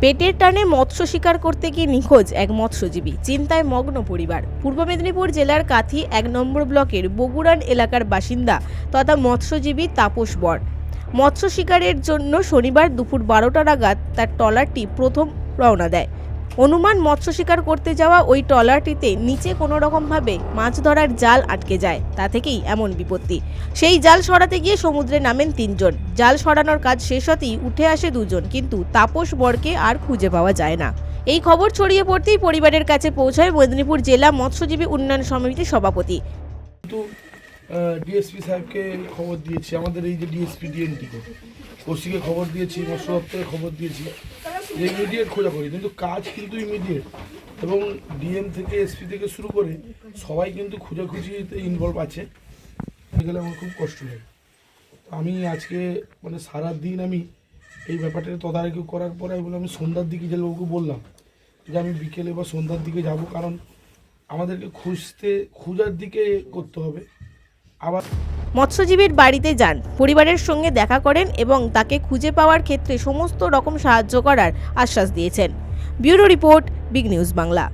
পেটের টানে মৎস্য শিকার করতে গিয়ে নিখোঁজ এক মৎস্যজীবী, চিন্তায় মগ্ন পরিবার। পূর্ব মেদিনীপুর জেলার কাথি ১ নম্বর ব্লকের বগুড়ান এলাকার বাসিন্দা তথা মৎস্যজীবী তাপস বর মৎস্য শিকারের জন্য শনিবার দুপুর ১২টা নাগাদ তার ট্রলারটি প্রথম রওনা দেয়। অনুমান মৎস্য শিকার করতে যাওয়া ওই ট্রলারটিতে নিচে কোনো রকমভাবে মাছ ধরার জাল আটকে যায়, তা থেকেই এমন বিপত্তি। সেই জাল সরাতে গিয়ে সমুদ্রে নামেন ৩ জন। জাল সরানোর কাজ শেষ হতেই উঠে আসে ২ জন, কিন্তু তাপস বরকে আর খুঁজে পাওয়া যায় না। এই খবর ছড়িয়ে পড়তেই পরিবারের কাছে পৌঁছায় মেদিনীপুর জেলা মৎস্যজীবী উন্নয়ন সমিতির সভাপতি। ডিএসপি সাহেবকে খবর দিয়েছি, আমাদের এই যে ডিএসপি ডিএনটিকে ওসিকে খবর দিয়েছি, মৎস্য দপ্তরে খবর দিয়েছি যে ইমিডিয়েট খোঁজাখুঁজি, কিন্তু কাজ কিন্তু ইমিডিয়েট, এবং ডিএম থেকে এসপি থেকে শুরু করে সবাই কিন্তু খোঁজাখুঁজিতে ইনভলভ আছে। গেলে আমার খুব কষ্ট লাগে। আমি আজকে সারা দিন আমি এই ব্যাপারটা তদারকি করার পরে আমি সন্ধ্যার দিকে জেলবাবুকে বললাম যে আমি বিকেলে বা সন্ধ্যার দিকে যাব, কারণ আমাদেরকে খোঁজার দিকে করতে হবে। আবার মৎস্যজীবীর বাড়িতে যান, পরিবারের সঙ্গে দেখা করেন এবং তাকে খুঁজে পাওয়ার ক্ষেত্রে সমস্ত রকম সাহায্য করার আশ্বাস দিয়েছেন। Bureau report, big news Bangla.